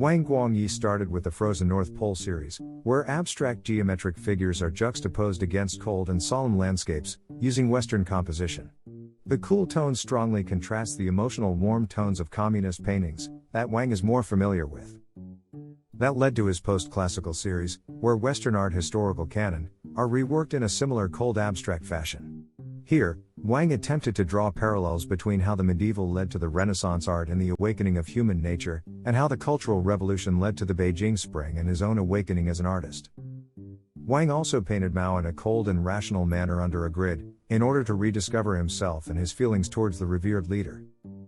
Guangyi started with the Frozen North Pole series, where abstract geometric figures are juxtaposed against cold and solemn landscapes, using Western composition. The cool tones strongly contrast the emotional warm tones of communist paintings, that Wang is more familiar with. That led to his post-classical series, where Western art historical canon are reworked in a similar cold abstract fashion. Here, Wang attempted to draw parallels between how the medieval led to the Renaissance art and the awakening of human nature, and how the Cultural Revolution led to the Beijing Spring and his own awakening as an artist. Wang also painted Mao in a cold and rational manner under a grid, in order to rediscover himself and his feelings towards the revered leader.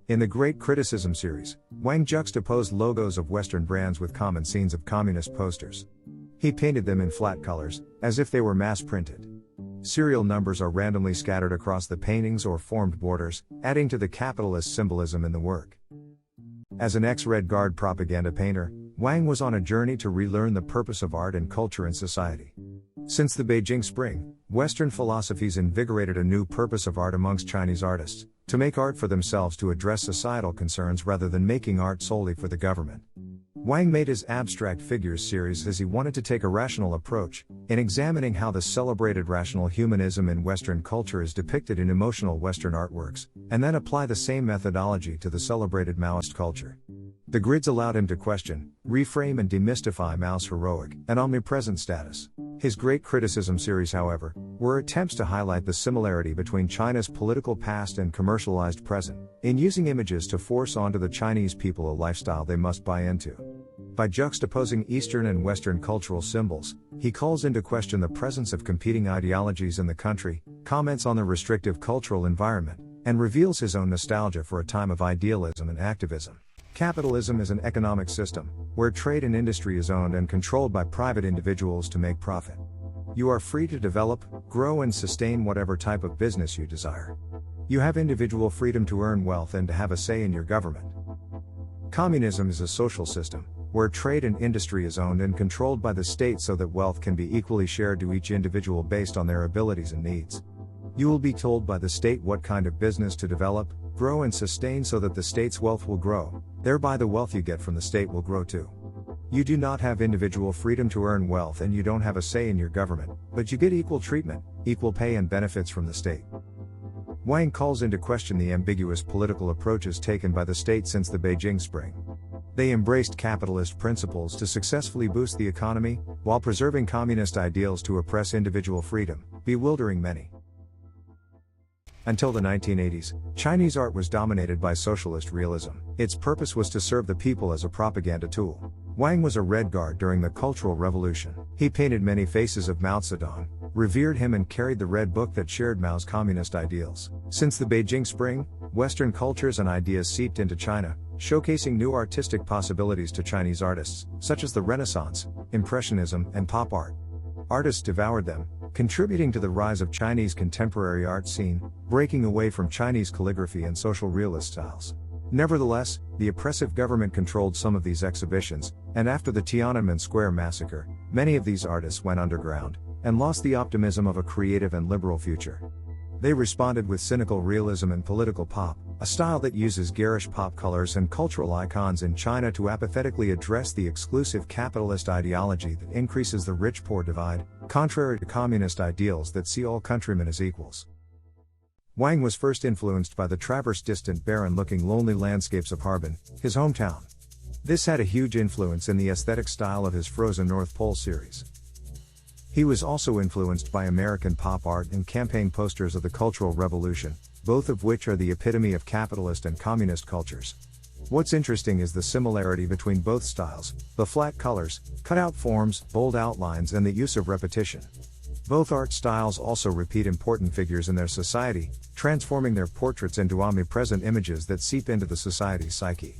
In the Great Criticism series, Wang juxtaposed logos of Western brands with common scenes of communist posters. He painted them in flat colors, as if they were mass-printed. Serial numbers are randomly scattered across the paintings or formed borders, adding to the capitalist symbolism in the work. As an ex-Red Guard propaganda painter, Wang was on a journey to relearn the purpose of art and culture in society. Since the Beijing Spring, Western philosophies invigorated a new purpose of art amongst Chinese artists, to make art for themselves to address societal concerns rather than making art solely for the government. Wang made his Abstract Figures series as he wanted to take a rational approach, in examining how the celebrated rational humanism in Western culture is depicted in emotional Western artworks, and then apply the same methodology to the celebrated Maoist culture. The grids allowed him to question, reframe and demystify Mao's heroic and omnipresent status. His Great Criticism series, however, were attempts to highlight the similarity between China's political past and commercialized present, in using images to force onto the Chinese people a lifestyle they must buy into. By juxtaposing Eastern and Western cultural symbols, he calls into question the presence of competing ideologies in the country, comments on the restrictive cultural environment, and reveals his own nostalgia for a time of idealism and activism. Capitalism is an economic system, where trade and industry is owned and controlled by private individuals to make profit. You are free to develop, grow and sustain whatever type of business you desire. You have individual freedom to earn wealth and to have a say in your government. Communism is a social system, where trade and industry is owned and controlled by the state so that wealth can be equally shared to each individual based on their abilities and needs. You will be told by the state what kind of business to develop, grow and sustain so that the state's wealth will grow, thereby the wealth you get from the state will grow too. You do not have individual freedom to earn wealth and you don't have a say in your government, but you get equal treatment, equal pay and benefits from the state. Wang calls into question the ambiguous political approaches taken by the state since the Beijing Spring. They embraced capitalist principles to successfully boost the economy, while preserving communist ideals to oppress individual freedom, bewildering many. Until the 1980s, Chinese art was dominated by socialist realism. Its purpose was to serve the people as a propaganda tool. Wang was a Red Guard during the Cultural Revolution. He painted many faces of Mao Zedong, revered him and carried the Red Book that shared Mao's communist ideals. Since the Beijing Spring, Western cultures and ideas seeped into China, showcasing new artistic possibilities to Chinese artists, such as the Renaissance, Impressionism, and pop art. Artists devoured them, contributing to the rise of Chinese contemporary art scene, breaking away from Chinese calligraphy and social realist styles. Nevertheless, the oppressive government controlled some of these exhibitions, and after the Tiananmen Square massacre, many of these artists went underground, and lost the optimism of a creative and liberal future. They responded with cynical realism and political pop, a style that uses garish pop colors and cultural icons in China to apathetically address the exclusive capitalist ideology that increases the rich-poor divide, contrary to communist ideals that see all countrymen as equals. Wang was first influenced by the traversed distant barren-looking lonely landscapes of Harbin, his hometown. This had a huge influence in the aesthetic style of his Frozen North Pole series. He was also influenced by American pop art and campaign posters of the Cultural Revolution, both of which are the epitome of capitalist and communist cultures. What's interesting is the similarity between both styles, the flat colors, cutout forms, bold outlines and the use of repetition. Both art styles also repeat important figures in their society, transforming their portraits into omnipresent images that seep into the society's psyche.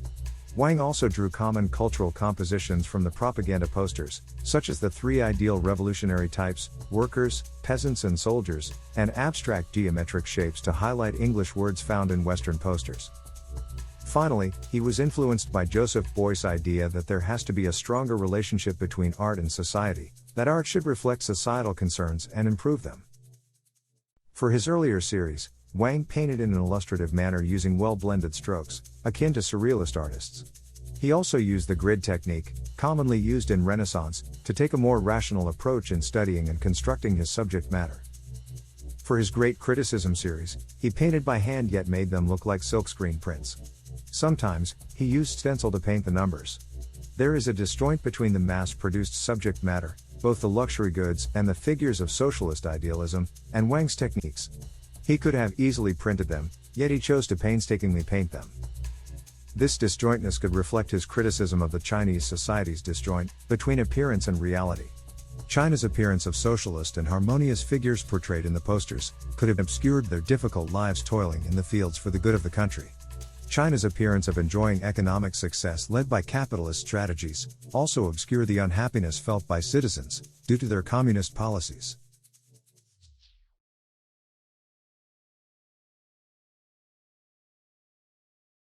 Wang also drew common cultural compositions from the propaganda posters, such as the three ideal revolutionary types, workers, peasants and soldiers, and abstract geometric shapes to highlight English words found in Western posters. Finally, he was influenced by Joseph Beuys's idea that there has to be a stronger relationship between art and society, that art should reflect societal concerns and improve them. For his earlier series, Wang painted in an illustrative manner using well-blended strokes, akin to surrealist artists. He also used the grid technique, commonly used in Renaissance, to take a more rational approach in studying and constructing his subject matter. For his Great Criticism series, he painted by hand yet made them look like silkscreen prints. Sometimes, he used stencil to paint the numbers. There is a disjoint between the mass-produced subject matter, both the luxury goods and the figures of socialist idealism, and Wang's techniques. He could have easily printed them, yet he chose to painstakingly paint them. This disjointness could reflect his criticism of the Chinese society's disjoint between appearance and reality. China's appearance of socialist and harmonious figures portrayed in the posters could have obscured their difficult lives toiling in the fields for the good of the country. China's appearance of enjoying economic success led by capitalist strategies also obscure the unhappiness felt by citizens due to their communist policies.